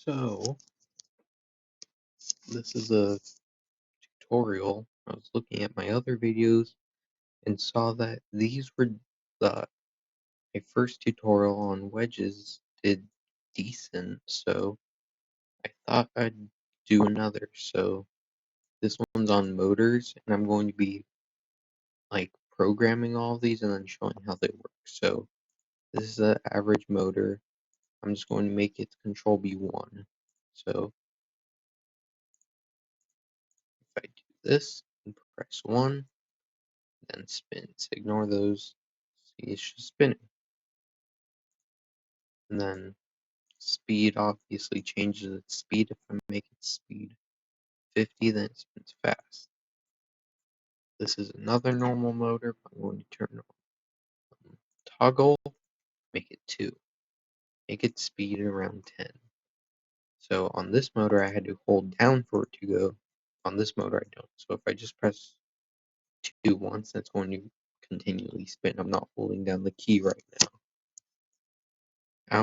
So, this is a tutorial. I was looking at my other videos and saw that these were my first tutorial on wedges did decent, so I thought I'd do another. So, this one's on motors, and I'm going to be like programming all of these and then showing how they work. So, this is the average motor. I'm just going to make its control be 1. So, if I do this and press 1, then spins. Ignore those. See, it's just spinning. And then speed obviously changes its speed. If I make its speed 50, then it spins fast. This is another normal motor. I'm going to turn on toggle, make it 2. Make its speed around 10. So on this motor, I had to hold down for it to go. On this motor, I don't. So if I just press 2 once, that's going to continually spin. I'm not holding down the key right now. I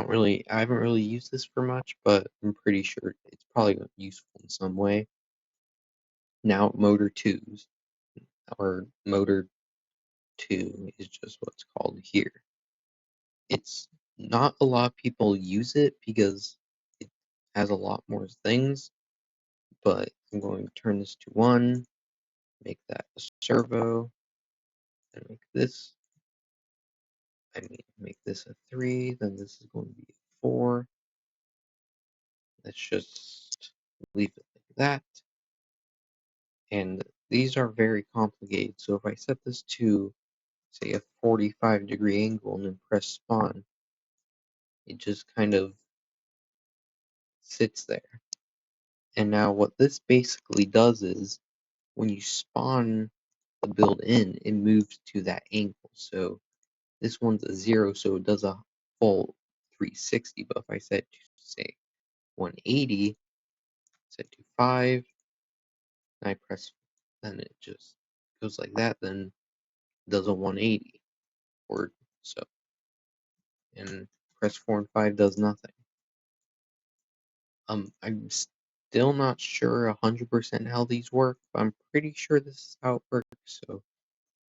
haven't really used this for much, but I'm pretty sure it's probably useful in some way. Now motor 2s, or motor 2 is just what's called here. It's not a lot of people use it because it has a lot more things, but I'm going to turn this to 1, make that a servo, and make this a 3, then this is going to be a 4. Let's just leave it like that. And these are very complicated. So if I set this to, say, a 45-degree angle and then press spawn, it just kind of sits there. And now what this basically does is, when you spawn the build in, it moves to that angle. So this one's a 0, so it does a full 360. But if I set to, say, 180, set to 5, and I press, then it just goes like that, then does a 180 or so. And press 4 and 5 does nothing. I'm still not sure 100% how these work, but I'm pretty sure this is how it works. So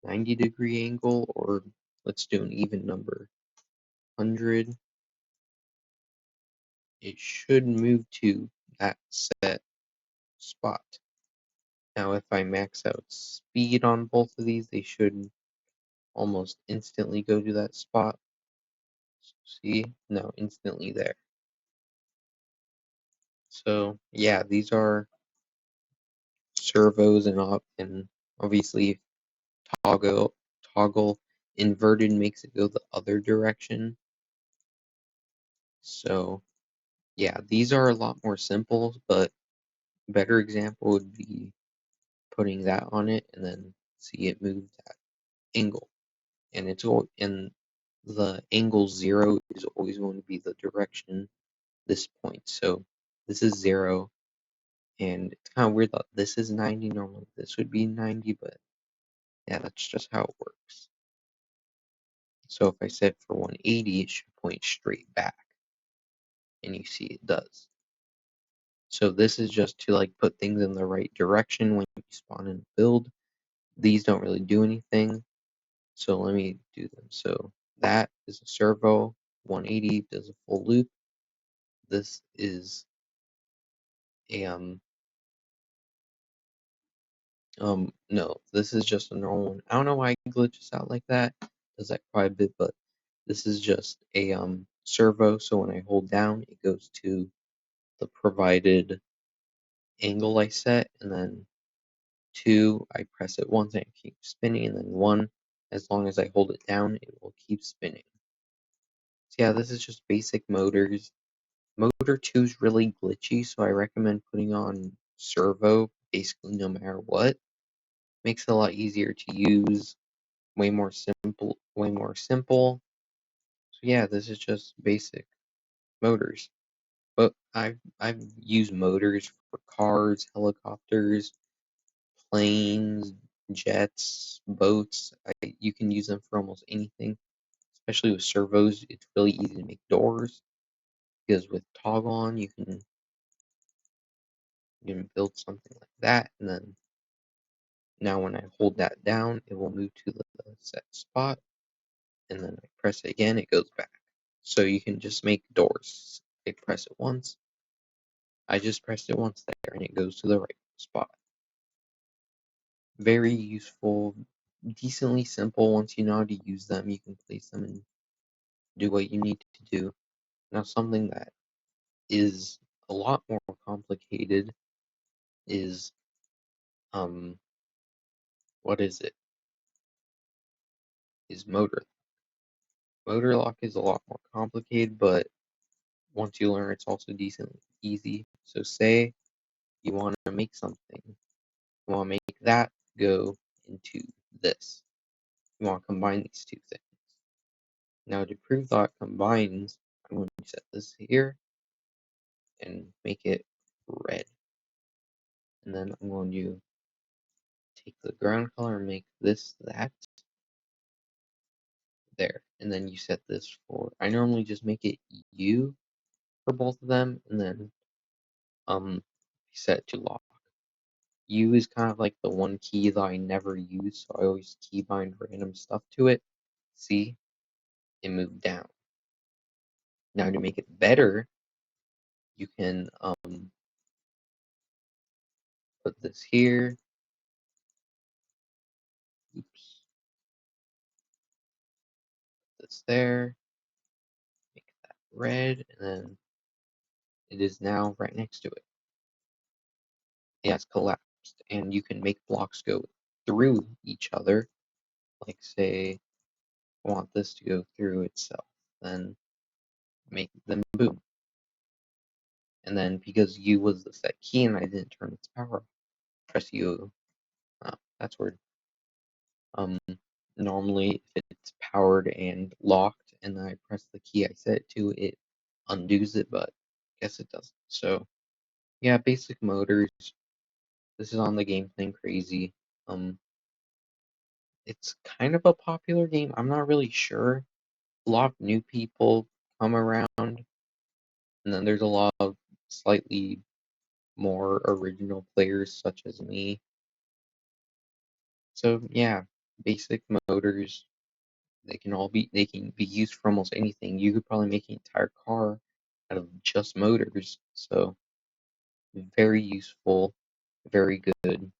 90-degree angle, or let's do an even number, 100. It should move to that set spot. Now, if I max out speed on both of these, they should almost instantly go to that spot. See? No, instantly there. So yeah, these are servos, and obviously toggle inverted makes it go the other direction. So yeah, these are a lot more simple, but a better example would be putting that on it and then see it move that angle. And the angle 0 is always going to be the direction this point. So this is 0, and it's kind of weird that this is 90. Normally this would be 90, but yeah, that's just how it works. So if I set for 180, it should point straight back, and you see it does. So this is just to like put things in the right direction when you spawn in a build. These don't really do anything, so let me do them. So that is a servo. 180 does a full loop. This is a no, this is just a normal one. I don't know why it glitches out like that. Does that quite a bit, but this is just a servo. So when I hold down, it goes to the provided angle I set, and then 2, I press it once and it keeps spinning, and then 1, as long as I hold it down, it will keep spinning. So yeah, this is just basic motors. Motor 2 is really glitchy, so I recommend putting on servo basically no matter what. Makes it a lot easier to use, way more simple. So yeah, this is just basic motors. But I've used motors for cars, helicopters, planes, jets, boats. You can use them for almost anything, especially with servos. It's really easy to make doors because with toggle on, you can You can build something like that, and then now when I hold that down, it will move to the set spot, and then I press it again, it goes back. So you can just make doors. I press it once. I just pressed it once there, and it goes to the right spot. Very useful, decently simple. Once you know how to use them, you can place them and do what you need to do. Now, something that is a lot more complicated is, what is it? Is motor. Motor lock is a lot more complicated, but once you learn, it's also decently easy. So say you want to make something. You want to make that go into this. You want to combine these two things. Now to prove that combines, I'm going to set this here and make it red. And then I'm going to take the ground color and make this that. There. And then you set this for, I normally just make it U for both of them, and then set it to lock. U is kind of like the one key that I never use, so I always keybind random stuff to it. See? It moved down. Now to make it better, you can put this here. Oops. Put this there. Make that red, and then it is now right next to it. Yeah, it's collapsed, and you can make blocks go through each other. Like say, I want this to go through itself, then make them boom. And then because U was the set key and I didn't turn its power off, press U. That's weird. Normally if it's powered and locked and then I press the key I set it to, it undoes it, but I guess it doesn't. So yeah, basic motors. This is on the Game Thing Crazy. It's kind of a popular game. I'm not really sure. A lot of new people come around, and then there's a lot of slightly more original players such as me. So yeah, basic motors, they can be used for almost anything. You could probably make an entire car out of just motors. So very useful, very good.